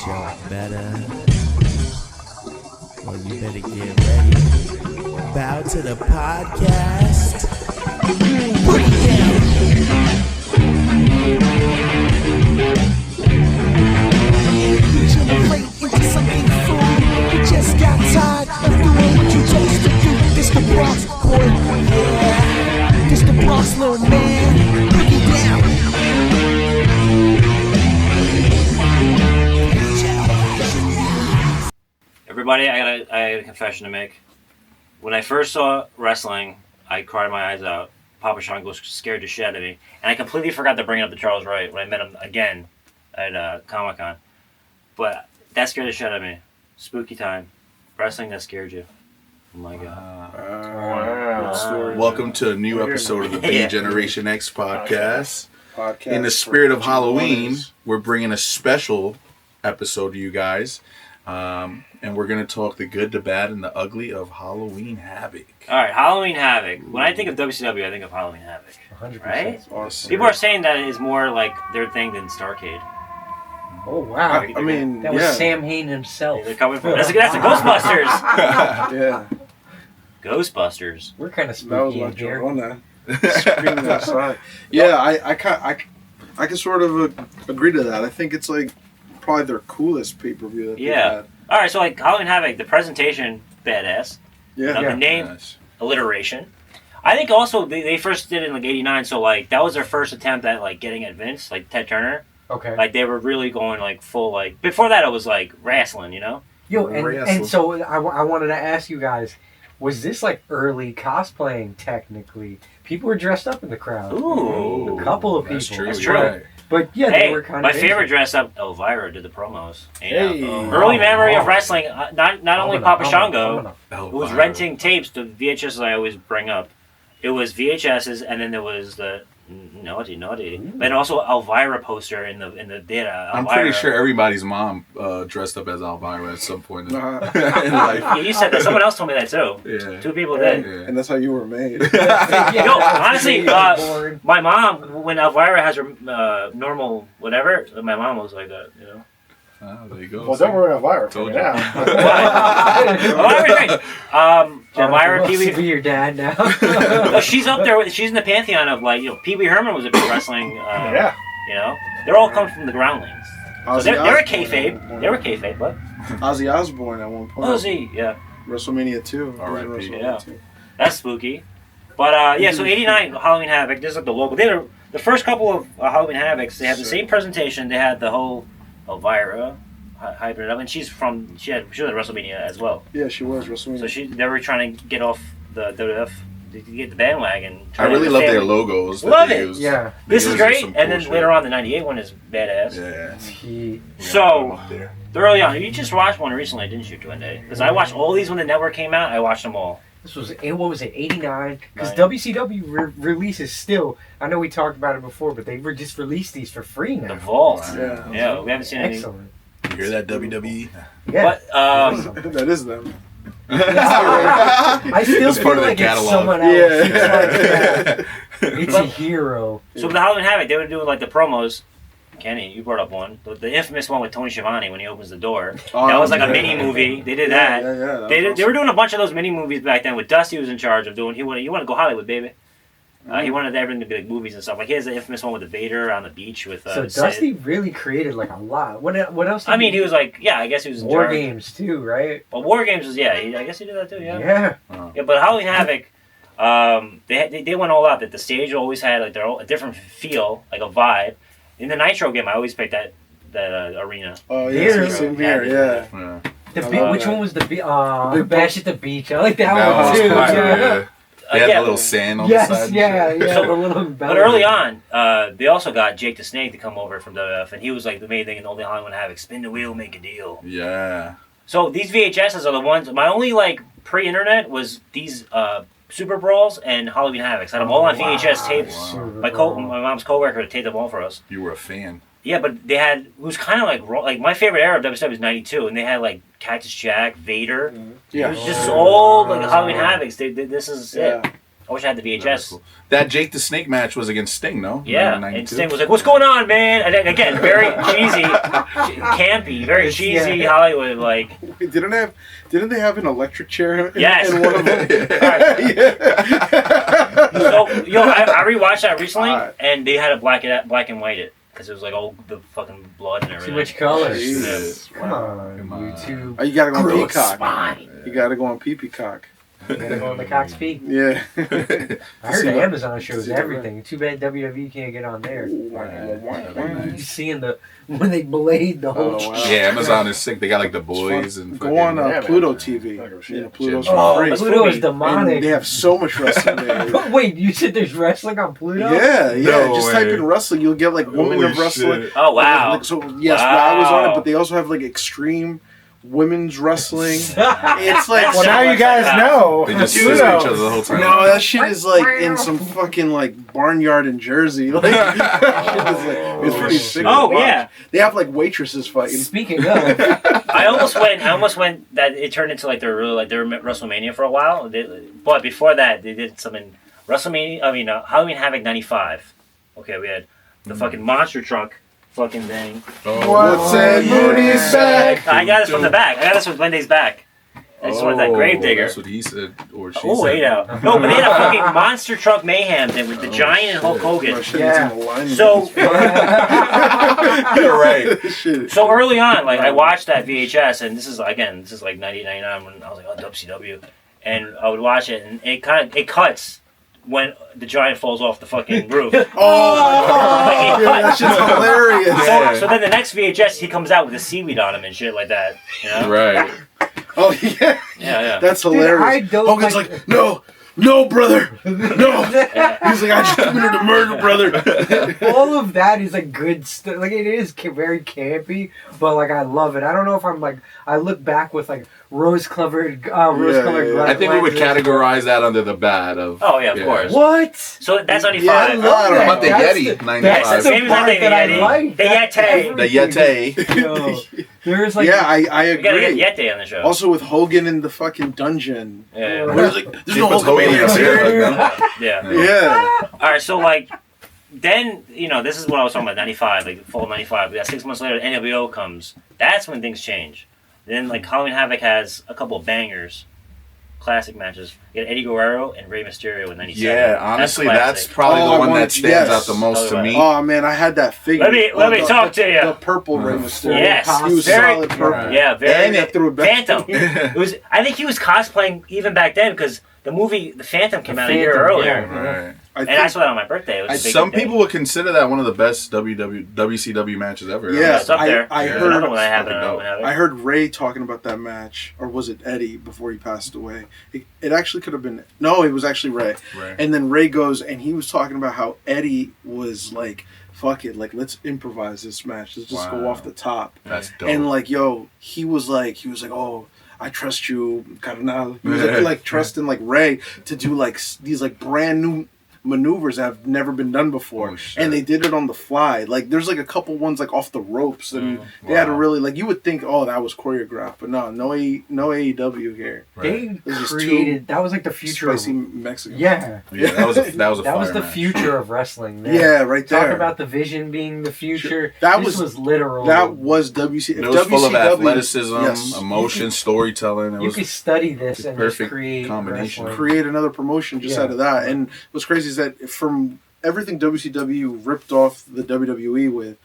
y'all better. Well, you better get ready. Bow to the podcast. Put it down. Generate into something fool. You just got tired of doing what you chose to do. This the Bronx, boy. Yeah. This the Bronx, little man. Put it down. Everybody, I got a confession to make. When I first saw wrestling, I cried my eyes out. Papa Shango scared the shit out of me. And I completely forgot to bring it up to Charles Wright when I met him again at Comic-Con. But that scared the shit out of me. Spooky time. Wrestling that scared you. Oh my God. Wow. Welcome to a new episode of the B Generation X podcast. In the for spirit of Halloween, Boys. we're bringing a special episode to you guys. And we're going to talk the good, the bad, and the ugly of Halloween Havoc. Alright, Halloween Havoc. When I think of WCW, I think of Halloween Havoc. 100%. Right? Awesome. People are saying that it is more like their thing than Starrcade. Oh, wow. I mean, That was Sam Hain himself. They're coming from that's the Ghostbusters. Yeah, Ghostbusters. We're kind of that was spooky my in here. joke on that. Screaming outside. Yeah, I can sort of agree to that. I think it's like probably their coolest pay-per-view that they've had. Alright, so like Halloween Havoc, the presentation, badass. Yeah. The name, Nice. alliteration. I think also they first did it in like '89, so like that was their first attempt at like getting at Vince, like Ted Turner. Okay. Like they were really going like full like before that it was like wrestling, you know? Yo, Wrestling. and so I wanted to ask you guys, was this like early cosplaying technically? People were dressed up in the crowd. Ooh. A couple of people. That's true. That's you're true. right. But yeah, Hey, they were kind my of favorite dress up, Elvira did the promos. Hey. Early memory of wrestling, not only Papa Shango, Oh, who was wow. renting tapes, the VHSs I always bring up. It was VHSs, and then there was the naughty, and also Elvira poster in the data. I'm pretty sure everybody's mom dressed up as Elvira at some point in Uh-huh. in life. Yeah, you said that. Someone else told me that too. Yeah. Two people did. Yeah. And that's how you were made. Yo, honestly, Born. my mom, when Elvira has her normal whatever, my mom was like that, you know. Oh, there you go. Well, don't worry about Elvira for Told me you. now. Elvira's great. Elvira, wants Pee to Wee. be your dad now. Well, she's up there. She's in the pantheon of like Pee Wee Herman was a big wrestling. Yeah. You know, they're all come from the groundlings. So Ozzy they're a Osbourne at kayfabe. one point. They were kayfabe, but Ozzy Osbourne at one point. Ozzy, yeah, WrestleMania 2. R.I.P. WrestleMania Yeah. 2. that's spooky. But yeah, so '89 Halloween Havoc. This is like the local. They were the first couple of Halloween Havocs. They had the same presentation. They had the whole Elvira hyping it up, and she was at WrestleMania as well. Yeah, she was WrestleMania. So they were trying to get off the WWF to get the bandwagon. I really love their logos. that Love they it. use. Yeah. They This is use great, some and then cool later shit. on the '98 one is badass. Yeah. He, So Up there. early on, you just watched one recently, didn't you, Duende? Because I watched all these when the network came out. I watched them all. this was, what was it, 89? Because Right. WCW releases still, I know we talked about it before, but they just released these for free now. The Vault. Yeah. Yeah, we haven't seen any. Excellent. You hear that, WWE? Yeah. But That is them. I still It's feel part of the like it's catalog. someone else. Yeah. It's a hero. so with the Halloween Havoc, they were doing like the promos. Kenny, you brought up one, the infamous one with Tony Schiavone when he opens the door. That was like a mini movie. They did that. Yeah. They were doing a bunch of those mini movies back then. With Dusty was in charge of doing. You want to go Hollywood, baby. He wanted everything to be like movies and stuff. Like he has the infamous one with the Vader on the beach with. So Sid. Dusty really created like a lot. What else? Did I mean, he was like, yeah, I guess he was in War charge. Games too, right? But War Games was, yeah, I guess he did that too, yeah. Yeah. Yeah, but Halloween Havoc, they went all out. That the stage always had like a different feel, like a vibe. In the Nitro game, I always picked that arena. Oh, Here. yeah. Same here, yeah. Yeah. Which one was the Big Bash at the Beach? I like that That one was too. cool, Yeah. They had yeah, the little sand on Yes, the side. and yeah, shit. yeah. So- the little But early on, they also got Jake the Snake to come over from WWF, and he was like the main thing in all the Halloween Havoc: spin the wheel, make a deal. Yeah. So these VHSs are the ones. My only like pre-internet was these Super Brawls and Halloween Havocs. I had them all on VHS tapes. Wow. My mom's coworker taped them all for us. You were a fan. Yeah, but they had, it was kind of like my favorite era of WCW was '92, and they had like Cactus Jack, Vader. It Yeah. was just all like Halloween Havocs. This is Yeah. it. I wish I had the VHS. That's cool. That Jake the Snake match was against Sting, no? Yeah, In and 92? Sting was like, "What's going on, man?" And then, again, very cheesy, campy, very cheesy Hollywood. Like, Wait, didn't they have an electric chair in, Yes. in one of them? so I rewatched that recently, Alright. and they had to black and white it because it was like all the fucking blood and Too everything. much colors. Jesus. Come on, Come on. YouTube. Oh, you gotta go on Gross Peacock. spine. You gotta go on Peacock. You gotta go on the Cox Peak. Yeah. I heard See the what- Amazon shows see what- everything. Too bad WWE can't get on there. Nice. You seeing when they blade the whole. Oh, wow. Yeah, Amazon is sick. They got like the boys and Go on Yeah, man. Pluto TV. Yeah, Pluto's for Oh, free. Pluto is And demonic. they have so much wrestling there. Wait, you said there's wrestling on Pluto? Yeah. No Just type way. in wrestling, you'll get like Women Holy of Wrestling. shit. Oh wow! Like, so yes, I was on it, Wow. but they also have like extreme women's wrestling. It's like Well, now you guys know. They just Pluto. scissor each other the whole time. no, that shit is like in some fucking like barnyard in Jersey. Like that shit is, like, it's pretty sick. to Oh watch. yeah, They have like waitresses fighting. Speaking of, I almost went that it turned into like their WrestleMania for a while. But before that, they did some in WrestleMania. I mean, Halloween Havoc '95. Okay, we had the fucking monster truck fucking thing. What's that? Mooney's back. I got this from the back. I got this from Wendy's back. I just wanted that Gravedigger. That's what he said, or she Oh said. wait now. No, but they had a fucking monster truck mayhem thing with the Giant and Hulk Hogan. That shit Yeah. is in the line. So You're right. Shit. so early on, like I watched that VHS, and this is like 98, 99 when I was like, oh, WCW, and I would watch it, and it cuts when the Giant falls off the fucking roof. Oh, yeah, that shit's hilarious. Yeah. So then the next VHS, he comes out with a seaweed on him and shit like that. You know? Right. Oh yeah, Yeah. that's Dude, hilarious. I don't Hogan's like, no, brother, no. He's like, I just committed a murder, brother. all of that is like good stuff. Like it is very campy, but like I love it. I don't know if I'm like I look back with like rose-colored yeah. I think we would lenses. categorize that under the bad of. Oh yeah, of course. What? So that's 95. Yeah, I love How that. about the That's Yeti, the- 95? That's the Same as part the that I Yeti. like. The That's Yeti. The Yeti. Yo, there's like Yeah, I We gotta agree. get Yeti on the show. Also with Hogan in the fucking dungeon. Yeah. Where he's like, there's no Puts Hogan in Hulkamania a here. chair like that. Yeah. Yeah. All right, so like, then this is what I was talking about. 95, like fall 95. We got 6 months later, NWO comes. That's when things change. Then like Halloween Havoc has a couple of bangers, classic matches. You got Eddie Guerrero and Rey Mysterio in '97. Yeah, honestly, that's classic. probably Oh, the I one wanted- that stands yes. out the most to me. Oh man, I had that figure. Let me the- talk to you. The purple Rey Mysterio. Yes, He was very- solid purple. Yeah, very And it threw it back. Phantom. It was. I think he was cosplaying even back then because the movie The Phantom came out a year Phantom, earlier, yeah. Right. I and think, I saw that on my birthday. It was a big Some day. people would consider that one of the best WCW matches ever. Yeah, It's up there. I Yeah. heard. Another one I have Fucking in dope. Halloween Havoc. I heard Ray talking about that match, or was it Eddie before he passed away? It actually could have been. No, it was actually Ray. Right. And then Ray goes, and he was talking about how Eddie was like, "Fuck it, like let's improvise this match. Let's just go Wow. off the top." That's dope. And like, yo, he was like, "Oh, I trust you, carnal." He was like trusting like Ray to do like these like brand new maneuvers that have never been done before, Oh, shit. and they did it on the fly. Like there's like a couple ones like off the ropes, and they had to Wow. really like you would think, oh, that was choreographed, but no AEW here. They It was just created. That was like the future. Spicy Of, Mexican. yeah. Yeah, that was a That was fire the match. future of wrestling. Man. Yeah, right there. Talk about the Vision being the future. That this was- literal. That was WC. It was full of WCW athleticism, yes. emotion, storytelling. It you was could study this the and just perfect create combination. wrestling. create another promotion just Yeah. out of that. And what's crazy is that from everything WCW ripped off the WWE with,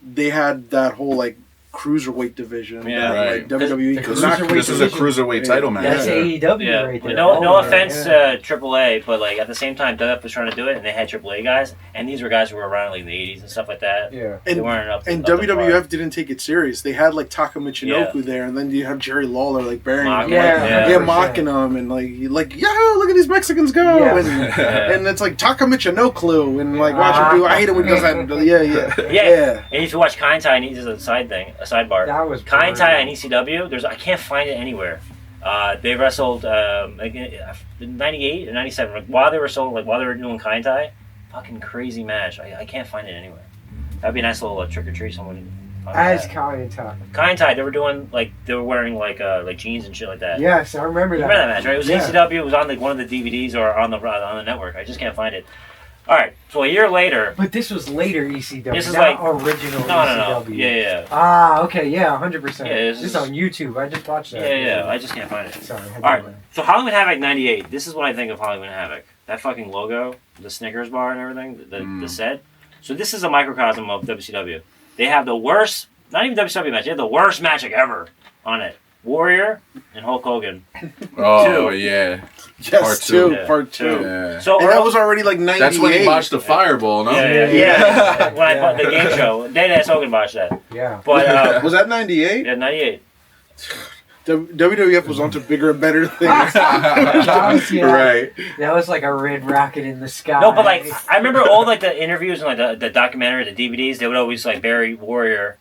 they had that whole like cruiserweight division. Yeah. that, Right. Like WWE The could not. cruiserweight This is a division. cruiserweight title match. That's Yeah. AEW Yeah. right there. No Oh, offense yeah. to AAA, but like at the same time, WWF was trying to do it, and they had AAA guys, and these were guys who were around like in the '80s and stuff like that. Yeah. They And, weren't up. and up to WWF par. didn't take it serious. They had like Taka Michinoku there, and then you have Jerry Lawler like burying him, Mocking like, him, Yeah. yeah. mocking him, and like yo, look at these Mexicans go, Yeah. and it's like Taka Michinoku, and like watch him do. I hate it when he does that. Yeah. Yeah. And if you watch Kine Tai, and he's a sidebar. That was Kine Tai brutal. and ECW. I can't find it anywhere. They wrestled like in '98 or '97 like, while they were doing Kine Tai. Fucking crazy match. I can't find it anywhere. That'd be a nice little trick or treat. Someone As Kai Tai. Kai and Tai, they were doing they were wearing like jeans and shit like that. Yes, I remember that. You remember that match, right? It was Yeah. ECW. It was on one of the DVDs or on the network. I just can't find it. All right, so a year later. But this was later ECW. This is not like original no, ECW. no. Yeah. Ah, okay, yeah, 100%. Yeah, this is on YouTube. I just watched that. Yeah. I just can't find it. Sorry. All right, so Halloween Havoc '98. This is what I think of Halloween Havoc. That fucking logo, the Snickers bar and everything, the set. So this is a microcosm of WCW. They have the worst, not even WCW match. They have the worst match everver on it. Warrior and Hulk Hogan. Oh, yeah. Part two. Yeah. Part 2. Yeah. So And that was already like 98. That's when he botched the fireball, no? Yeah. When I bought the game show, Dead Ass Hogan botched that. Yeah. But Was that 98? yeah, '98. WWF was onto bigger and better things. Yeah. Right. That was like a red rocket in the sky. No, but I remember all the interviews and the documentary, the DVDs. They would always bury Warrior,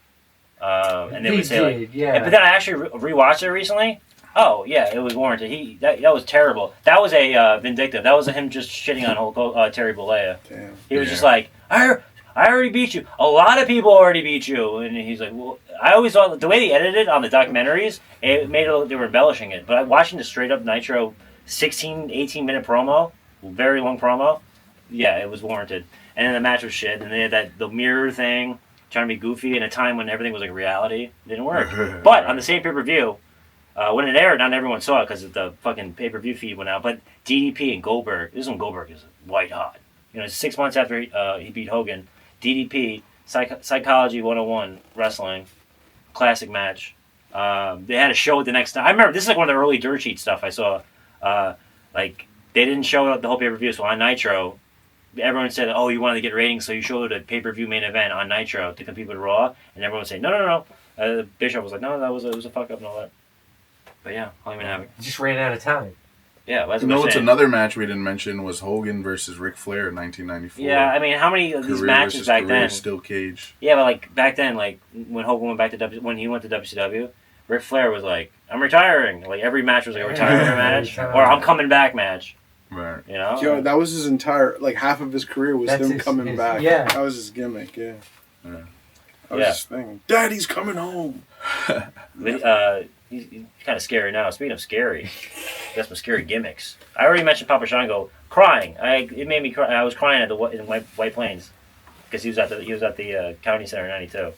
and they would say yeah. But then I actually rewatched it recently. Oh yeah, it was warranted. That was terrible. That was a vindictive. That was him just shitting on Terry Bollea. Damn. He was just like, I already beat you. A lot of people already beat you, and he's like, well, I always thought the way they edited it on the documentaries, it made it they were embellishing it. But watching the straight up Nitro 16, 18 minute promo, very long promo, yeah, it was warranted. And then the match was shit, and they had the mirror thing, trying to be goofy in a time when everything was like reality. It didn't work. But on the same pay-per-view, when it aired, not everyone saw it because the fucking pay-per-view feed went out. But DDP and Goldberg, this is when Goldberg is white hot. 6 months after he beat Hogan, DDP, Psychology 101 Wrestling, classic match. They had a show the next night. I remember this is one of the early dirt sheet stuff I saw. They didn't show the whole pay-per-view, so on Nitro, everyone said, "Oh, you wanted to get ratings, so you showed a pay-per-view main event on Nitro to compete with Raw," and everyone would say, "No." Bishop was like, "No, it was a fuck up and all that." But yeah, Halloween Havoc. Just ran out of time. Yeah, that's You what know I'm what's saying. another match we didn't mention was Hogan versus Ric Flair in 1994. Yeah, I mean, how many of these matches back then? Steel cage. Yeah, but back then, when Hogan went back to when he went to WCW, Ric Flair was like, "I'm retiring." Every match was like a retirement match or "I'm coming back" match. Right. Yo, that was his entire half of his career was him coming back. Yeah. That was his gimmick. Yeah. Yeah. That was his thing. Daddy's coming home. He's kind of scary now. Speaking of scary, that's some scary gimmicks. I already mentioned Papa Shango crying. It made me cry. I was crying in White Plains because he was at the county center in '92.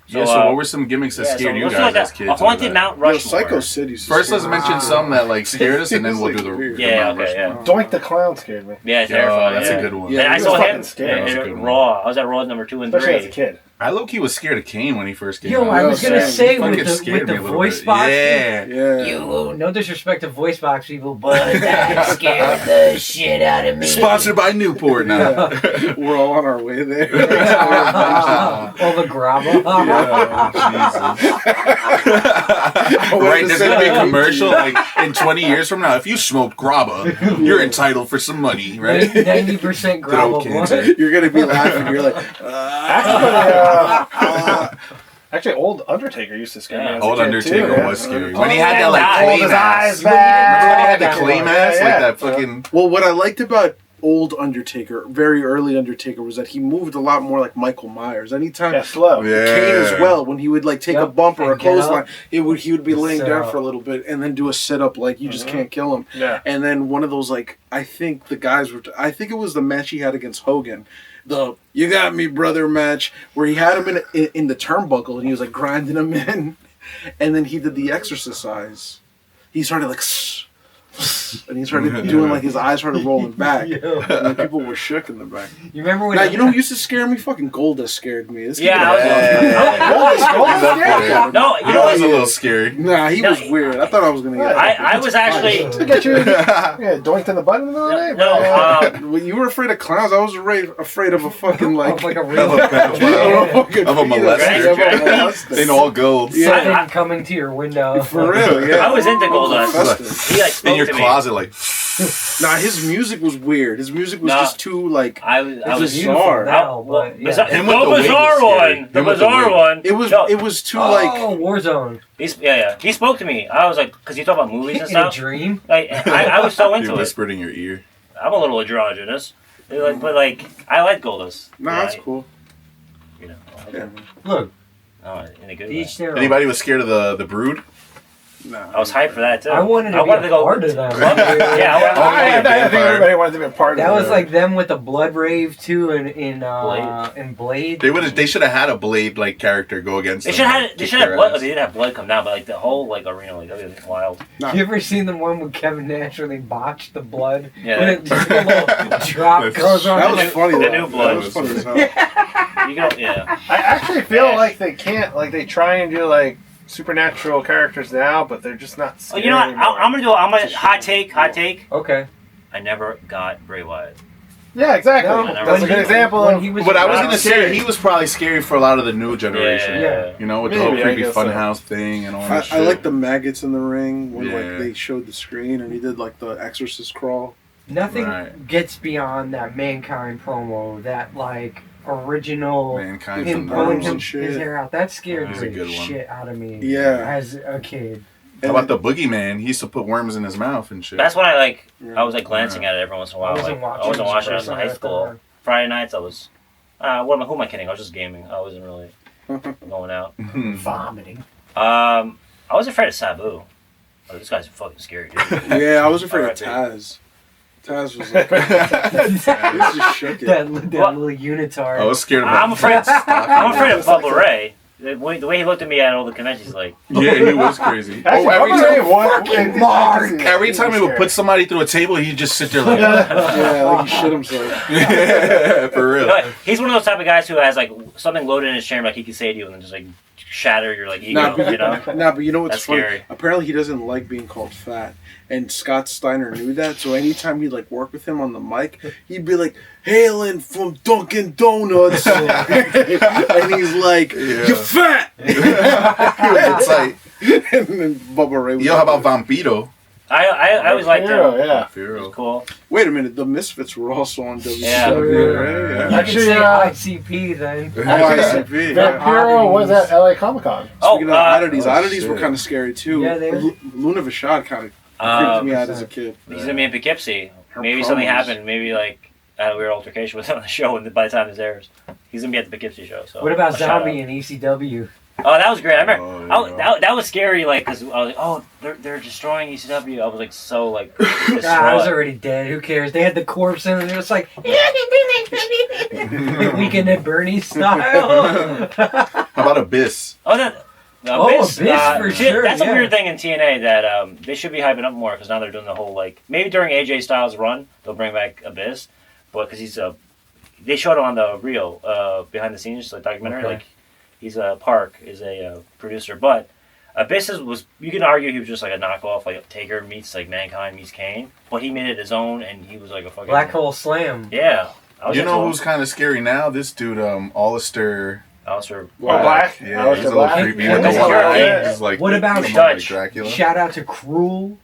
So, what were some gimmicks that scared you guys as kids? A haunted Mount Rushmore. Psycho City's First, let's mention some that scared us, and then we'll do the weird. Mount okay, Rushmore. Doink the Clown scared me. Yeah, Terrifier. That's yeah. a good one. Yeah, And I he saw was him fucking scary. That was a at good one. Raw. I was at Raw number 2 and 3. Especially as a kid. I low-key was scared of Kane when he first came Yo, out. I was gonna same. say Fucking with scared the me a little voice bit. box. Yeah. Yeah. No disrespect to voice box people, but that scared the shit out of me. Sponsored by Newport now. We're all on our way there. All the grabba. Right, there's gonna be a commercial in 20 years from now. If you smoked grabba, you're entitled for some money, right? 90% grabba. cancer. You're gonna be laughing. You're like, Actually, old Undertaker used to scare me. as a Old kid, Undertaker too. was scary. When he had that Hold clay his mask. eyes back. Remember when he had the clay Yeah, mask? yeah. Like that fucking... well, what I liked about old Undertaker, very early Undertaker, was that he moved a lot more like Michael Myers. Anytime Yeah, slow. Yeah. Kane as well, when he would take a Yep, bump or a and get up. clothesline, he would be The laying down sit-up. for a little bit and then do a sit up like you just can't kill him. Yeah. And then one of those I think the guys were. I think it was the match he had against Hogan, the "You Got Me, Brother" match, where he had him in the turnbuckle and he was grinding him in, and then he did the Exorcist eyes. He started and he started doing his eyes started rolling back, and then people were shook in the back. You remember when? Now you know who used to scare me? Fucking Goldust scared me. This Yeah, kid- No, you know That was what? a little scary. Nah, he was weird. I thought I was gonna get. I was actually. To get you, doinked in the butt in the middle of the day. No, When you were afraid of clowns, I was afraid of a fucking like a real Of a molester. In all gold. Yeah. something coming to your window. For real, yeah. I was into Goldust. He spoke In your to me. closet, Nah, his music was weird. His music was Nah. just too I was bizarre. Now, but yeah. bizarre. Him The with the wig bizarre was scary. one. The Him with the bizarre wig. one. It was No, it was too Oh, Warzone. He spoke to me. I was like, because you talk about movies and In a stuff. dream. I was so He into it. whispered in your ear. I'm a little androgynous, but I like Goldust. Nah, that's cool. You know, Yeah. Look, Oh, in a good way. Each their own. Anybody was scared of the Brood? Nah. I was hyped for that too. I wanted to be a part of them. Yeah, I think everybody wanted to be a part of That it. was like them with the blood rave too, in Blade. They should have had a Blade like character go against. They them should and have. They kick should have their blood. ass. They didn't have blood come down, but like the whole like arena, like that was wild. Nah. You ever seen the one with Kevin Nash where they botched the blood? Yeah. When it just a little drop goes on. That The was new- funny. the though. new blood That was was- funny as hell. You go, yeah. I actually feel like they can't, like they try and do like supernatural characters now, but they're just not Oh, scary you know what? anymore. I'm gonna hot take. Okay. I never got Bray Wyatt. Yeah, exactly. No, That's a good example when of... he was But I was Not gonna scary. say he was probably scary for a lot of the new generation. Yeah. You know, with the Maybe, whole I creepy guess so. funhouse thing and all that I shit. like the maggots in the ring when Yeah. like they showed the screen and he did like the exorcist crawl. Nothing Right. gets beyond that Mankind promo, that like original Mankind him from pulling Burns him, and shit. his hair out. That scared That was a the good one. shit out of me. Yeah. As a kid. How about the Boogeyman? He used to put worms in his mouth and shit. That's what I like. Yeah. I was like glancing at it every once in a while. I wasn't Like, watching I wasn't this watching it. I was in person high at school. the- Friday nights I was. Who am I kidding? I was just gaming. I wasn't really going out. Vomiting. I was afraid of Sabu. Oh, this guy's fucking scary, dude. Yeah, I was afraid of R.I.P. Taz. Taz was like, he just shook it. that What? little unitard. I was scared of I'm afraid. I'm afraid of It's like Bubba Ray. The way he looked at me at all the conventions, like, Yeah, he was crazy. Actually, every Bubba Ray, time, every time he would put somebody through a table, he'd just sit there like, Yeah, like he shit himself. yeah, for real. no, he's one of those type of guys who has like something loaded in his chamber, like he can say to you and then just like shatter your like ego, Nah, but, you know? nah, but you know what's That's funny? scary. Apparently he doesn't like being called fat. And Scott Steiner knew that, so anytime he'd like work with him on the mic, he'd be like, hailing from Dunkin' Donuts. And he's like, Yeah. you're fat! It's like, And then Bubba Ray was yo, how like, about Vampiro? I was like, Vampiro, yeah. it was Vampiro. cool. wait a minute, the Misfits were also on WCW, Yeah. right? You Yeah. can Actually, say uh, ICP then. Oh, ICP. Yeah. Vampiro was at LA Comic Con. Speaking of oddities, oh, oddities were shit. kind of scary too. Yeah, they were. Luna Vachon kind of creeped me out as a kid. He's gonna be in Poughkeepsie. Her Maybe something promos. happened. Maybe like I had a weird altercation with him on the show, and by the time this airs, he's gonna be at the Poughkeepsie show. So What about a shout Zombie out. and ECW? Oh, that was great. I remember. Oh, yeah. That was scary. Like, cause I was like, oh, they're destroying ECW. I was like, so like. I was distraught. already dead. Who cares? They had the corpse in and they're just like Weekend at Bernie's style. How about Abyss? Oh, that. Oh, Abyss for shit, sure, That's yeah. a weird thing in TNA that they should be hyping up more because now they're doing the whole like maybe during AJ Styles' run they'll bring back Abyss, but because he's they showed him on the Rio behind the scenes like documentary Okay. like he's Park is a producer, but Abyss was you can argue he was just like a knockoff like Taker meets like Mankind meets Kane, but he made it his own and he was like a fucking Black Hole Slam. Yeah, I was You into know him. who's kind of scary now? This dude, Alistair. Alistair Black. Yeah, Alistair he's a little Black. creepy Yeah, with the that's wire. right. He's like, What about somewhat Dutch? Like Dracula. Shout out to Cruel.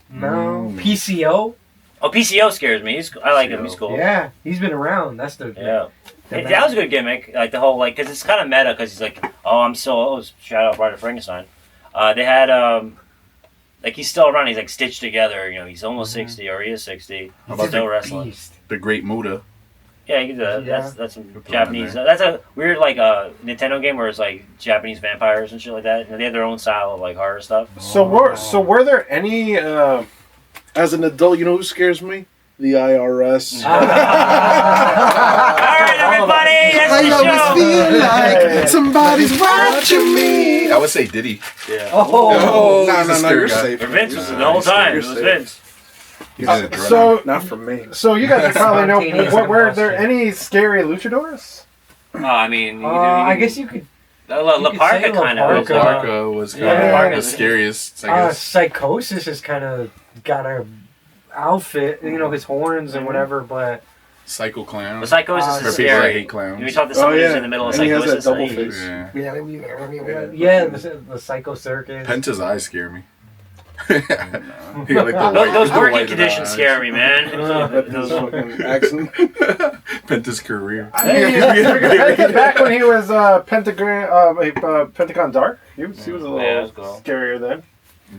No. Mm. PCO. Oh, PCO scares me. I like him. He's cool. Yeah, he's been around. That's the Yeah. the That was a good gimmick, like the whole like, cause it's kind of meta, cause he's like, oh, I'm still, shout out Bride of Frankenstein. They had like he's still around. He's like stitched together. You know, he's almost 60 or he is 60. How He's about still a wrestling? beast. the Great Muta? Yeah, you can do that. Yeah. That's some Put that in Japanese. That's a weird like Nintendo game where it's like Japanese vampires and shit like that. And they have their own style of like horror stuff. So were there any As an adult, you know who scares me? The IRS. All right, everybody, that's the show. feel like somebody's watching me. I would say Diddy. Yeah. Oh, No, he's a no, scary you're guy. safe. Or Vince was Yeah, the whole he's time. It safe. was Vince. He's an adrenaline. so Not from me. so you guys probably know Spontaneous were there combustion. any scary luchadors? Oh, I mean, I guess you could. La you could Parca say La kind of. Parca. Parka was kind Yeah. of the scariest, I guess. Psychosis has kind of got a outfit, you know, his horns and whatever, but Psycho Clown. The Psychosis For For is people that scary. hate clowns. You talk to somebody who's in the middle of And he has that Psychosis. double and he- face. Yeah. yeah, the Psycho Circus. Penta's eyes scare me. He got, like, the white- Those the working white conditions eyes. scare me, man. That his fucking accent. Penta's career. I mean, back when he was Pentagon Dark, he was a little Yeah, that's cool. scarier then.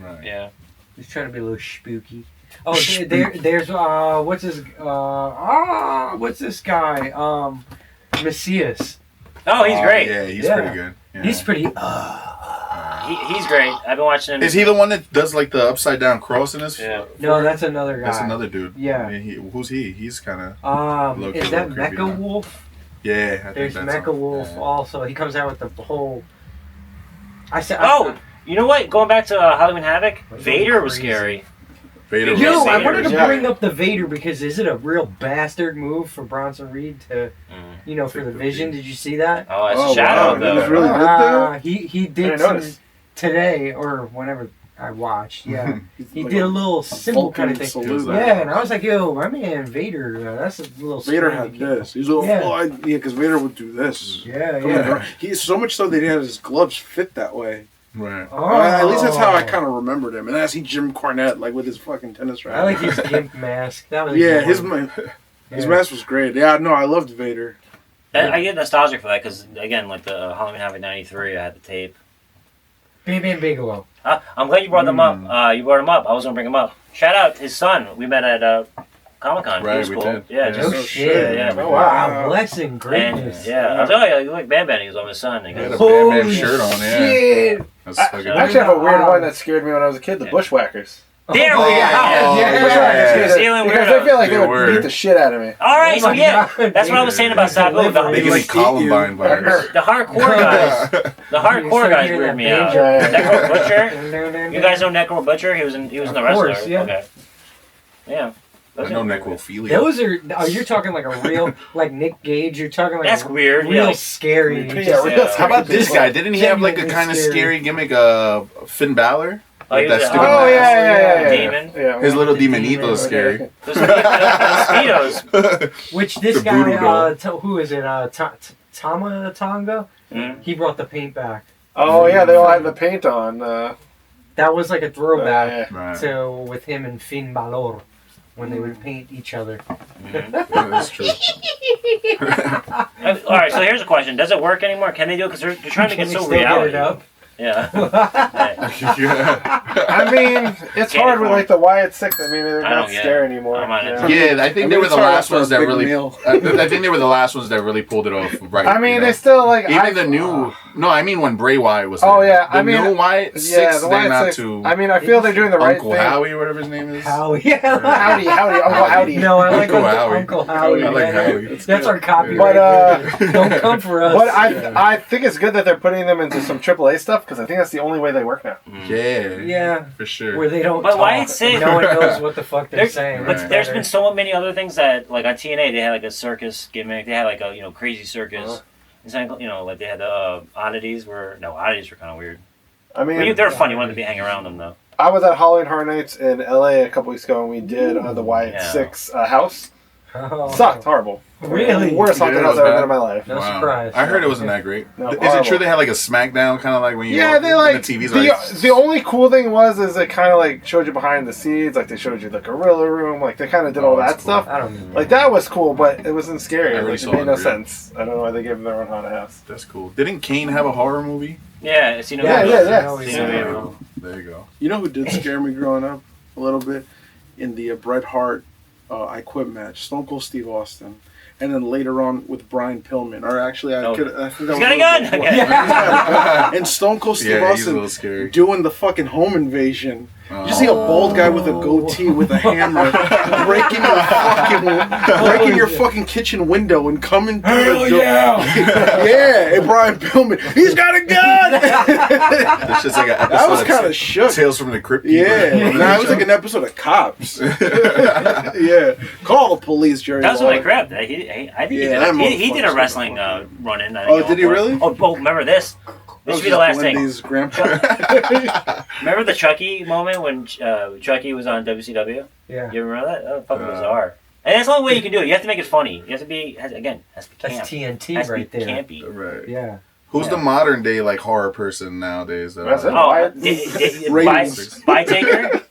Right. Yeah. He's trying to be a little spooky. Oh, there's what's this guy? Macias. Oh, he's great. Yeah, he's Yeah. pretty good. Yeah. He's pretty. He's great. I've been watching him. Is he the one that does like the upside down cross in his? Yeah. No, that's another guy. That's another dude. Yeah. Who's he? He's kind of. Is that creepy, Mecha huh? Wolf? Yeah, I There's think that's Mecha him. Wolf Yeah. also. He comes out with the whole. Oh, you know what? Going back to Halloween Havoc, Like, Vader was crazy. scary. Vader was Yo, I Vader, wanted to yeah. bring up the Vader because is it a real bastard move for Bronson Reed to, for the Vision? Did you see that? Oh, it's Oh, a shadow wow. though. He was really good there? He I did didn't some notice. today or whenever I watched. Yeah, he Like did a little symbol Vulcan kind of thing. salute. Yeah, and I was like, yo, my man Vader, that's a little. Vader scary had kid. this. He's like, Yeah. oh, because Vader would do this. Yeah, Come yeah. on, he's so much so that he had his gloves fit that way. Right. Oh. At least that's how I kind of remembered him. And I see Jim Cornette like with his fucking tennis racket. I like his gimp mask. That was a Yeah, good one. his Yeah. mask was great. Yeah, no, I loved Vader. I get nostalgic for that because again, like the Halloween Havoc '93, I had the tape. Bam Bigelow. I'm glad you brought them up. You brought him up. I was gonna bring him up. Shout out his son. We met at Comic-Con. Right, He was we cool. did. Yeah, Yeah. just Oh shit! yeah. Oh, wow, blessing, and, greatness. I was like, oh yeah, you like Bam Bam. He was on his son. He He had goes, a Bam Bam Holy shirt on, yeah. shit! That's I fucking actually have a weird Wow. one that scared me when I was a kid. The Yeah. Bushwhackers. there we Oh, go. yeah. Bushwhackers. New Zealand Because weirdo. I feel like they They would were. beat the shit out of me. All right, Oh so my yeah, God, that's what I was saying about Sabu. Delivery. They get like Eat Columbine you. virus. The hardcore guys. The hardcore start guys hearing weird that me out. banjo. Necro Butcher. You guys know Necro Butcher? He was in the Of wrestler. course, yeah. Okay. Yeah. I know necrophilia. Those are. Oh, you're talking like a real, like Nick Gage. You're talking like That's a weird. real Yeah, like, scary. Yeah, just- real How about this guy? Didn't he have like a Genuinely kind of scary. scary gimmick? Finn Balor. Oh, he With was that a- stupid Oh mask. yeah. Demon. Yeah. His little The demon. demonito is scary. Those mosquitoes. Which this The guy, voodoo doll. who is it? Tama Tonga. Mm. He brought the paint back. Oh yeah, they all had the paint on. That was like a throwback Right. to with him and Finn Balor when they would paint each other. Yeah, that's true. All right, so here's a question: does it work anymore? Can they do it? Because they're trying to Can get we so still reality. get it up? Yeah. Yeah. I mean, it's Candy hard with corn. like the Wyatt Six. I mean, they're I not don't get scary it. anymore. I'm on it. Yeah, I think they were the last ones that Big really. meal. I think they were the last ones that really pulled it off right. I mean, you know? they still like Even the new. No, I mean when Bray Wyatt was. Oh, there. yeah, The I mean, new Wyatt Six. Yeah, the they're Wyatt not Six. too. I mean, I feel they're doing the right Uncle thing. Howie, or whatever his name is. Howie. Yeah. Howdy, Uncle Howdy. No, I like Uncle Uncle Howie. Uncle Howie. I like yeah. Howie. That's our copyright. But Don't come for us. But I think it's good that they're putting them into some AAA stuff because I think that's the only way they work now. Yeah. Yeah. For sure. Where they don't But talk. Wyatt Six- No one knows what the fuck they're There- saying. But Right. there's been so many other things that, like on TNA, they had like a circus gimmick. They had like a crazy circus. Instead of, like they had the oddities oddities were kind of weird. I mean, But they're fun. You wanted to be hanging around them though. I was at Halloween Horror Nights in LA a couple weeks ago and we did the Wyatt Yeah. Six house. Oh. Sucked, horrible. Really? Worst haunted Yeah, house it was I've ever bad. been in my life. No surprise. I heard it wasn't that great. No, Is it horrible. true they had like a SmackDown kind of like when you Yeah, walk they in like the TV's the only cool thing is it kind of like showed you behind the scenes, like they showed you the gorilla room, like they kind of did all that's that cool. stuff. I don't know. Like that was cool, but it wasn't scary. I already Like, saw it made it no in real. sense. I don't know why they gave them their own haunted house. That's cool. Didn't Kane have a horror movie? Yeah, it's Yeah. There you go. You know who did scare me growing up a little bit? In the Bret Hart I Quit match, Stone Cold Steve Austin. And then later on with Brian Pillman. Or actually, I think that He's was got a little gun! before. Okay. And Stone Cold Steve Yeah, he's a little Austin scary. doing the fucking home invasion. Oh. You see a bald guy with a goatee with a hammer breaking your fucking kitchen window and coming through the door. Yeah, and Brian Pillman, he's got a gun. It's just like an episode I was kind of shook. Tales from the Crypt. Yeah, nah, it was like an episode of Cops. Yeah, call the police, Jerry. That was Lawler. when I grabbed that. I think Yeah, that he did a motherfucker's wrestling fucking run-in. I Oh, think, did he really? Oh, remember this? This should be the last thing. Wendy's grandpa. Remember the Chucky moment when Chucky was on WCW? Yeah. You remember that? That was fucking bizarre. And that's the only way you can do it. You have to make it funny. You have to be, again, has to be camp. That's TNT has to right be there. campy. Right. Yeah. Who's the modern day like horror person nowadays? That's it. Oh, Ratings. Bytaker?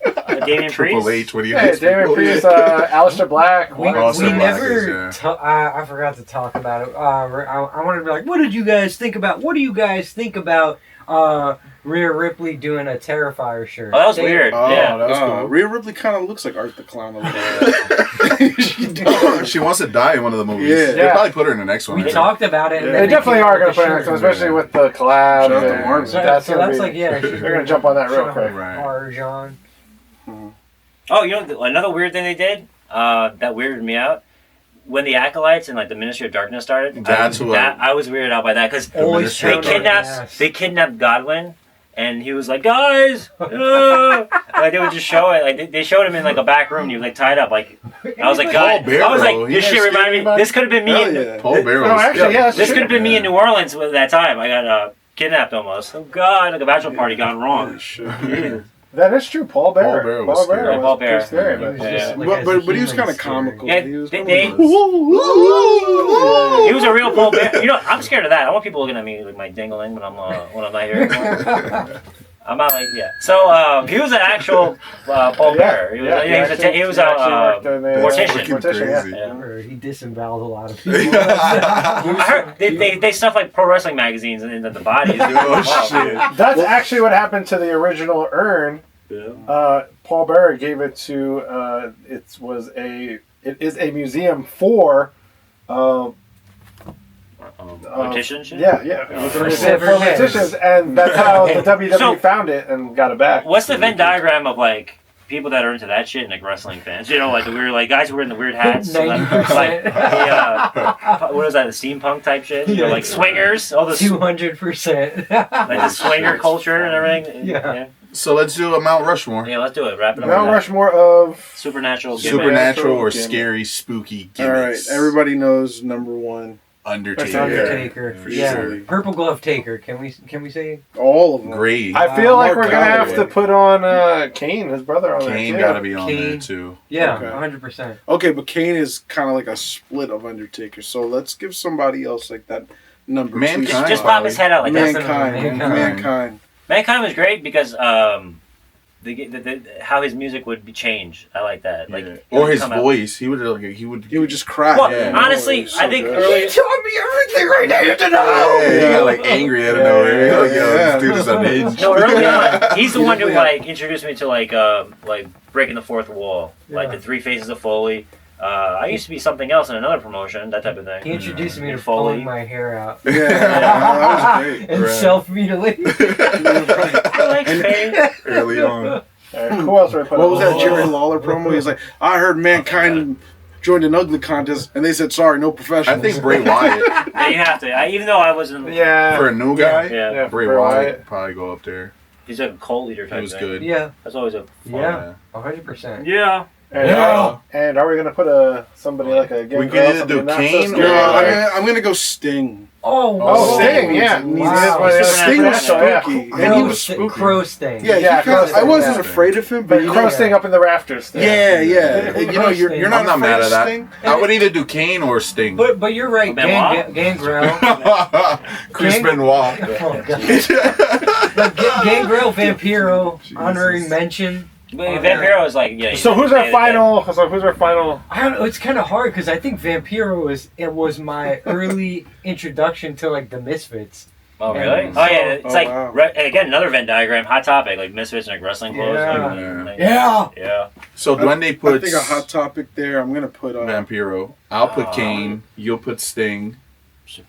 Damian Triple Priest? H. What do you? Yeah, Damon Priest, Alistair Black. We Austin Black never. is, I forgot to talk about it. I wanted to be like, what did you guys think about? What do you guys think about Rhea Ripley doing a Terrifier shirt. Oh, that was weird. Oh, Yeah. that was cool. Rhea Ripley kind of looks like Art the Clown a little She does. She wants to die in one of the movies. Yeah. They'll probably put her in the next one. We talked about it. And Yeah. then They definitely came are out going with to put the it next one, shirt. especially with the collab. Shout out to and Marvel. So that's that's gonna like, be- yeah. They're going to jump on that real quick. Right. Arjan. Oh, you know another weird thing they did that weirded me out when the acolytes and like the Ministry of Darkness started. That's what- I was weirded out by that because Always they found on kidnapped Godwin, and he was like, guys, like they would just show it. Like they showed him in like a back room. And he was like tied up. Like I was like, God, Paul I was Bearer, like, he this shit didn't reminded me. scare This could have been me. Hell yeah. Paul Bearer. No, actually, yeah. This could have been me in New Orleans at that time. I got kidnapped almost. Oh God, like a bachelor party gone wrong. That is true. Paul Bear. Paul Bear was scary. was Paul Bear. pretty scary. He was But just, like, But as a he was human kind of scary. comical. Yeah, He was they- kinda- He was a real Paul Bear. You know, I'm scared of that. I want people looking at me like my dingling when I'm not here anymore. I'm not like So he was an actual Paul Bear. He was a mortician. Crazy. Yeah. Or he disemboweled a lot of people. I heard they stuff like pro wrestling magazines into the bodies. Oh shit. That's actually what happened to the original urn. Paul Bearer gave it to. It is a museum for. Mortician shit? Yeah. It was a For museum for severed heads. morticians, and that's how the WWE So- found it and got it back. What's the Venn diagram of like people that are into that shit and like wrestling fans? You know, like the weird like guys who wear the weird hats, like 90%. what is that? The steampunk type shit? You know, like swingers, all the 200%. like the swinger culture and everything. Yeah. So let's do a Mount Rushmore. Yeah, let's do it. Wrap it up. Mount with that. Rushmore of Supernatural. Supernatural or Gimmick. scary, spooky All right, gimmicks. everybody knows number one. Undertaker. Undertaker. For Yeah. sure. Purple Glove Taker. Can we say? All of them. Great. I feel like Mark we're gonna have Galloway. to put on Kane, his brother, on Kane there gotta too. be on Kane. there too. Yeah, Okay. 100%. Okay, but Kane is kind of like a split of Undertaker. So let's give somebody else like that number Mankind. two. Just pop his head out like that. Mankind. Mankind was great because how his music would be changed. I like that. Like Yeah. he Or would his come out- voice. He would He would just cry. Well, Yeah. honestly, It was so I think good. early. taught me everything right now to know. Yeah, he got like angry out of nowhere. Yeah, Like, yo, yeah. this dude is unhinged. No, early on, he's the He one who definitely like introduced me to like breaking the fourth wall, like Yeah. the three faces of Foley. I used to be something else in another promotion, that type of He thing. introduced me to Foley. pulling my hair out Yeah, that was great. and Right. self-mutilating. I like Kane. Early on. Who else would I put What on? was that Jerry Lawler promo? He's like, I heard Mankind joined an ugly contest, and they said, sorry, no I professionals. think Bray Wyatt, Yeah, you have to. Even though I wasn't. Yeah. for a new guy, Yeah. Bray Bray Wyatt Wyatt. probably go up there. He's like a cult leader type He was thing. good. Yeah, That's always a. Fun. yeah, 100%. Yeah. And, Yeah. and are we gonna put somebody like a We could either do Kane No, or- I'm gonna go Sting. Oh, Oh, Sting, yeah. Wow. Sting was Yeah. spooky. And And he he was was spooky. Crow Sting. Yeah, Yeah, I wasn't yeah. afraid of him, But but you know, Crow Sting up in the rafters. yeah. You know, you're not I'm not afraid mad of at that. Sting. I would either do Kane or Sting. But you're right, Benoit? Gangrel. Chris Gang- Benoit. Oh, God. Like, Gangrel, Vampiro, honoring mention. Vampiro is like So who's our final? I don't know. It's kind of hard because I think Vampiro was my early introduction to like the Misfits. Oh really? Yeah. Oh yeah, it's Oh, like wow. again another Venn diagram, hot topic like misfits and like wrestling clothes. Yeah. Like, Yeah. yeah. So Duende I puts think a hot topic there. I'm gonna put. Vampiro. I'll put Kane. You'll put Sting.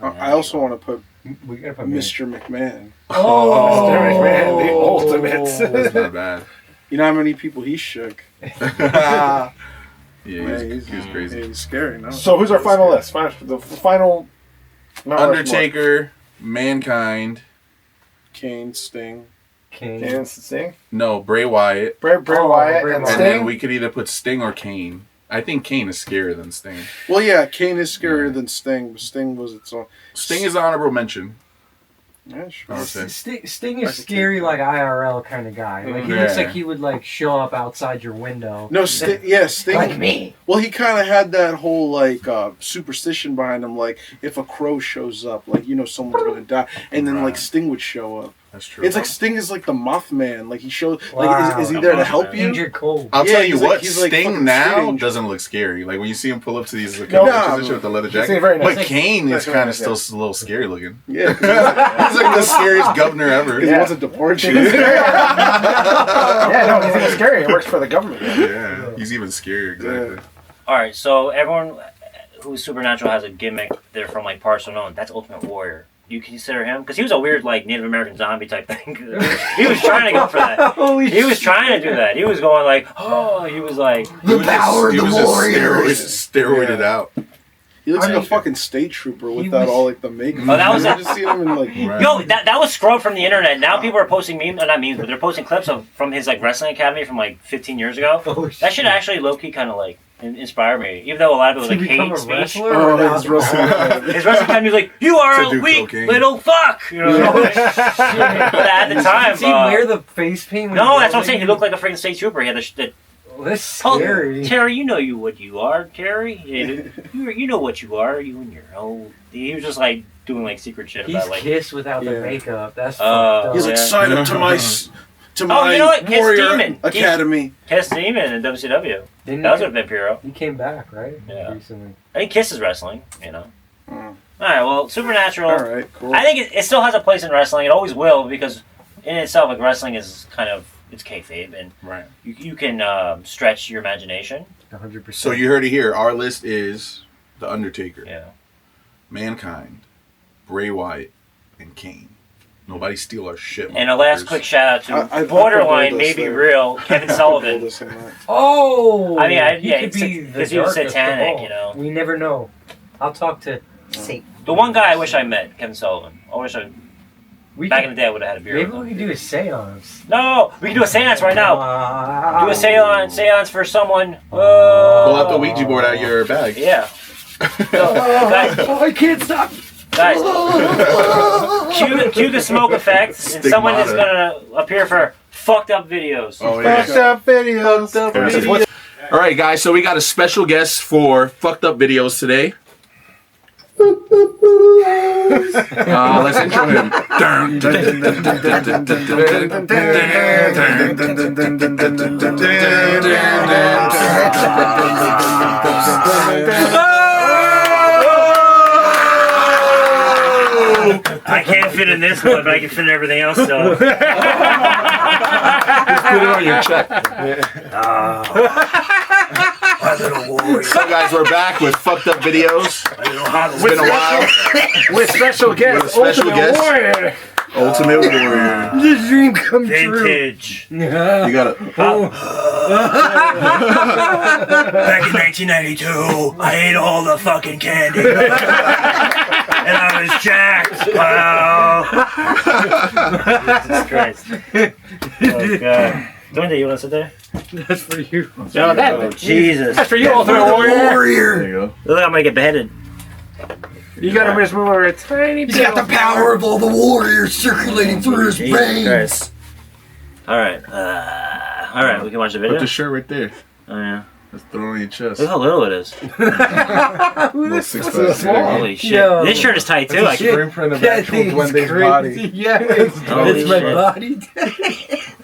I also want to put We gotta put Mr. McMahon. Oh, Mr. McMahon, the ultimate. That's not bad. You know how many people he shook? Yeah, he was Yeah, crazy. he's scary. No. So who's our final list? The final. Mount Rushmore. Undertaker, Mankind. Kane, Sting. King. And Sting. No, Bray Wyatt. Bray Oh, Wyatt Bray and Wyatt. And then Sting. we could either put Sting or Kane. I think Kane is scarier than Sting. Well, yeah, Kane is scarier than Sting, but Sting was its own. Sting is an honorable mention. Yeah, sure. I would say. Sting I is can scary, like IRL kind of guy. Like he Yeah. looks like he would like show up outside your window. No, Sting. Like me. Well, he kind of had that whole like superstition behind him. Like if a crow shows up, like someone's gonna die, and then like Right. Sting would show up. That's true. It's like Sting is like the Mothman. Like he showed. Wow. Like is he there to help you? Danger Cole. I'll Yeah, tell you he's like- what, he's like Sting fucking now Strange. doesn't look scary. Like when you see him pull up to these No, conventions with the leather seems jacket. very nice. But Kane is That's kind very of still nice, a little scary looking. Yeah, He's like the scariest governor ever. because he wants to deport you. Yeah, no, he's even scary. He works for the government. Yeah, he's even scarier, exactly. All right, so everyone who's supernatural has a gimmick. They're from like parts unknown. That's Ultimate Warrior. You consider him because he was a weird like Native American zombie type thing. He was trying to go for that. Holy He was trying to do that. He was going like, oh, he was like, The power of the warriors. Steroided out. He looks I like a mean, fucking state trooper he without was- all like the makeup. Oh, that was I it. just see him in like. Right. yo, that was scrubbed from the internet. Now people are posting memes, not memes, but they're posting clips from his like wrestling academy from like 15 years ago. Oh, That shit actually low key kind of like inspired me, even though a lot of it was Did like he become hate a speech. wrestler? Oh, or that's not? wrestling. His wrestling academy was like, "You are To a do weak cocaine. little fuck," you know. But at the time, Did he wear the face paint? when no, he that's what I'm was saying. He looked like a freaking state trooper. He had the Well, that's oh, scary. Terry, you know what you are, Terry. You know what you are. You and your old. He was just like doing like secret shit He's about like. Kiss without the Yeah. makeup. That's Oh, fucked He's up. like, yeah. sign up to my you know what? Kiss Warrior Demon. Academy. Kiss Demon in WCW. Didn't That was he? with Vampiro. He came back, right? Yeah. Recently. I think Kiss is wrestling. You know. Mm. All right. Well, Supernatural. All right, cool. I think it still has a place in wrestling. It always will because in itself, like wrestling is kind of it's kayfabe, and Right. you can stretch your imagination. 100%. So you heard it here. Our list is The Undertaker, Yeah. Mankind, Bray Wyatt, and Kane. Nobody steal our shit. And a last motherfuckers. quick shout out to I put Borderline, Goldust maybe there. real, Kevin Sullivan. Goldust in that. Oh! I mean, he yeah, could it's- be the because he was darkest of satanic, all. you know. We never know. I'll talk to Satan. The one guy I wish I met, Kevin Sullivan. I wish I We back could, in the day I would have had a beer. maybe with we him. could do a seance. No, we can do a seance right now. Do a seance for someone. Pull out the Ouija board out of your bag. Yeah. So, guys, I can't stop. guys, cue the smoke effect, and someone is Stigmata. gonna appear for fucked up videos. Oh, yeah. Fucked up videos. All right, guys. So we got a special guest for fucked up videos today. Let's intro him. I can't fit in this one, but I can fit in everything else. So. Put it on your check. So, guys, we're back with fucked up videos. It's been a while. With special guest, special Ultimate guest. Warrior. Ultimate Warrior. The dream come true. Vintage. You got it. Back in 1992, I ate all the fucking candy. And I was jacked. Wow. Jesus Christ. Oh, God. Doink, you want to sit there? That's for you. No, Oh, Jesus. that's for you, Ultimate Warrior. There you go. Look like I'm going to get beheaded. You gotta just move over a tiny bit. He's got the power of all the warriors circulating through his Jesus veins. Christ. All right. We can watch the Put video. the shirt right there. Oh, yeah. Let's throw it on your chest. Look how little it is. Little six-pack. Holy shit. Yo. This shirt is tight, too. I Shit. Screen print of That actual thing's Duende's crazy. body. Yeah, it's, Holy it's my shit. body.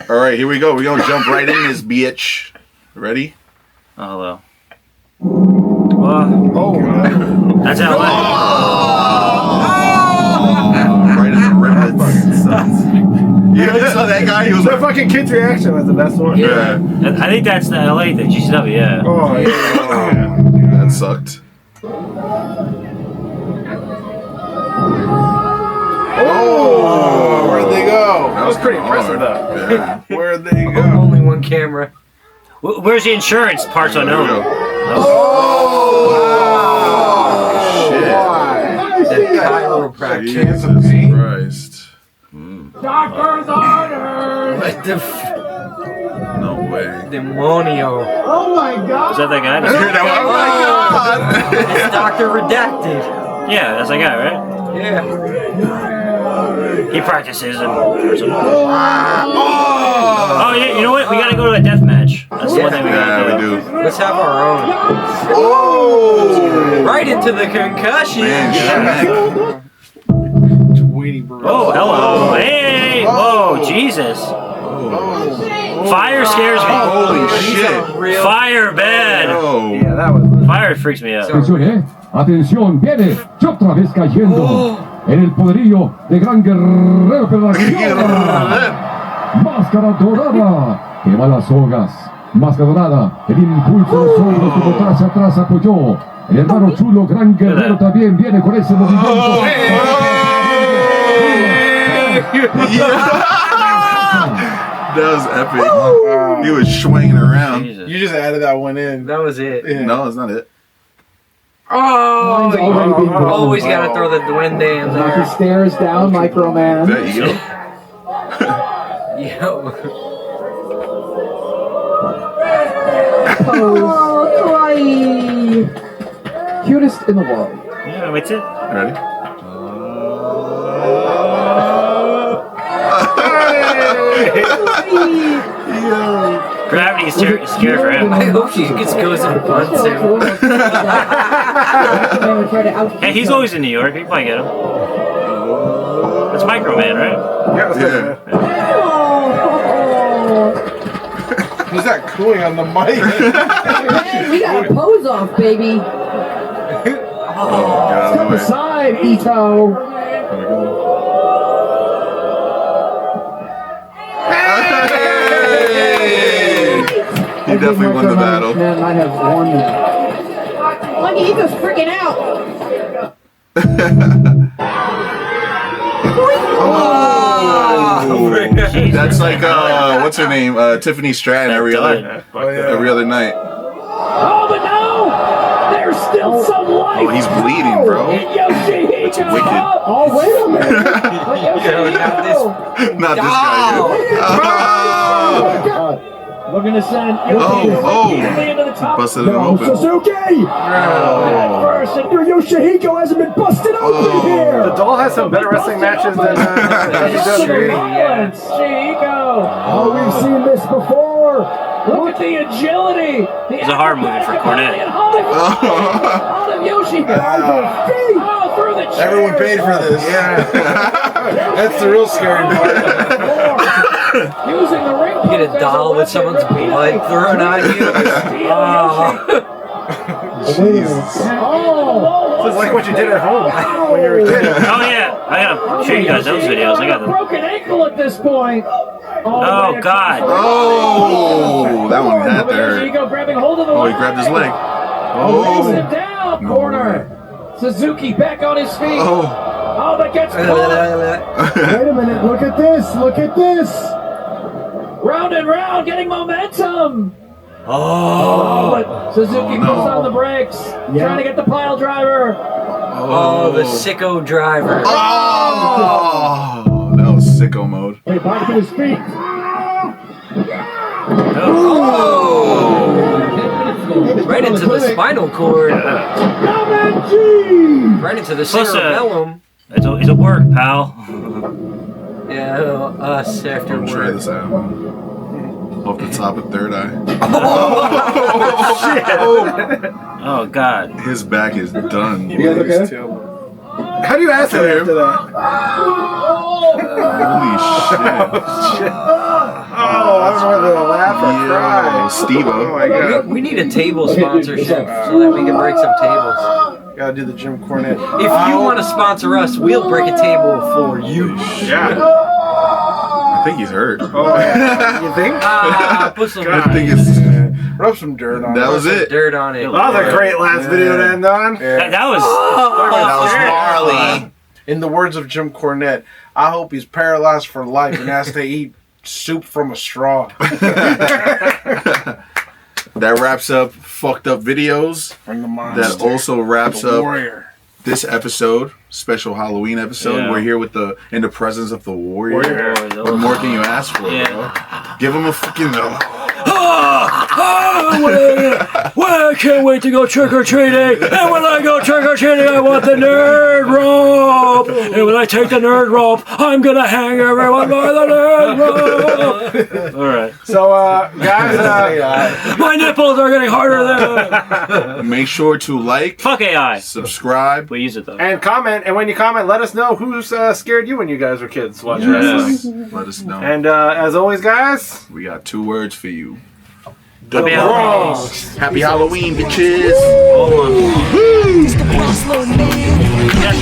All right, here we go. We're going to jump right in this bitch. Ready? Oh, hello. Well, Oh, that's how Right in the riblets. You saw that guy? He was the like, fucking kid's reaction was the best one. yeah. I think that's the LA thing, GCW, yeah. Oh, yeah. That sucked. Oh, where'd they go? That was pretty hard. impressive, though. Yeah. Where'd they go? Only one camera. Where's the insurance? Parts There we unknown. go. The chiropractor. Jesus Christ. Like the No way. demonio. Is that that guy? Oh my God. It's Dr. Redacted. Yeah, that's that guy, right? Yeah. He practices and. Oh, yeah, you know what? We gotta go to a death match. That's the one thing we Yeah, gotta we do. do. Let's have our own. Oh! Right into the concussion. Man, Sweetie burrito. Oh, hello. Hey. Whoa, Jesus. Fire scares me. Holy shit. Fire bad. Oh. Yeah, that was. Fire freaks me out. Atención, atención, viene otra vez cayendo en el poderío de gran guerrero de la acción. Máscara dorada, quema las sogas. Máscara dorada, el impulso de los hombros como atrás apoyó. El hermano chulo, gran guerrero también viene con ese movimiento. That was epic. He was swinging around. Jesus. You just added that one in. That was it. Yeah. No, it's not it. Oh, already been blown. always gotta throw the duende in Knock there. his stairs down, Micro Man. There you go. Yo. Oh, kawaii. Cutest in the world. Yeah, wait it. Ready? Gravity's scared for him. I hope she just goes and punts him. Hey, he's always in New York. You can probably get him. It's Micro Man, right? Yeah, that's Yeah. Who's that cooing on the mic? Man, we got a pose off, baby. Get out of the way. Aside, Ito. There we go. Hey! He definitely won the battle. Man might have won that. Lucky he was freaking out. Oh, that's like what's her name? Tiffany Stratton every other night. Oh, but no! There's still some life! Oh, he's bleeding, bro. It's wicked. Oh, wait a minute. Not this guy. God. Looking to send into the top. Busted him No, open. Suzuki! First, and Yoshihiko hasn't been busted open here! The doll has some better wrestling matches than Violence, Chico. Oh, we've seen this before! Look at the agility. It's a hard movie for Cornette. Out of Yoshi. Oh, through the chair. everyone paid for this. Yeah. That's the real scary part. Using the ring. You get a doll with someone's blood thrown on you. Oh, It's like what you did at home when you were a kid. Oh yeah, I gotta show you guys those videos. I got them. broken ankle at this point. Oh God. Oh, that one had to hurt. Chico grabbing hold of the Oh, he grabbed his leg. Lays Oh. him down, No corner. Suzuki back on his feet. Oh. Oh, that gets caught. Wait a minute, look at this, look at this! Round and round, getting momentum. Oh. But Suzuki no. pulls on the brakes, trying to get the pile driver. Oh, the sicko driver. Oh, that was sicko mode. Hey, back to his feet! Oh. Right into the spinal cord. Right into the Plus, cerebellum. It's a work, pal. Yeah, us after I'm try work. this out. Off the top of third eye. Oh God. His back is done. You guys okay? How do you ask him after that? Holy shit. Oh, I don't know whether to laugh or cry. Yo, Steve-O. Oh my god. We need a table sponsorship so that we can break some tables. Gotta do the Jim Cornette. If you want to sponsor us, we'll break a table for you. Yeah. I think he's hurt. Oh, yeah. You think? Put some I think it's. Rub some dirt on That was it. dirt on it. That was a great last video to end on. That was. That was gnarly. In the words of Jim Cornette, I hope he's paralyzed for life and has to eat soup from a straw. That wraps up fucked up videos. From the monster. That also wraps the up warrior. this episode, special Halloween episode. Yeah. We're here with in the presence of the warrior. Warrior. What more can you ask for, Yeah. bro? Give him a fucking. Well, I can't wait to go trick-or-treating. And when I go trick-or-treating, I want the nerd rope. And when I take the nerd rope, I'm going to hang everyone by the nerd rope. All right. So, guys, My nipples are getting harder than... Make sure to like, Fuck AI. subscribe. We use it, though. and comment. And when you comment, let us know who's scared you when you guys were kids watching wrestling. Yes. Let us know. And as always, guys, We got 2 words for you. Happy Halloween. Happy Halloween, bitches. Hold on. It's the boss, little man. Yes,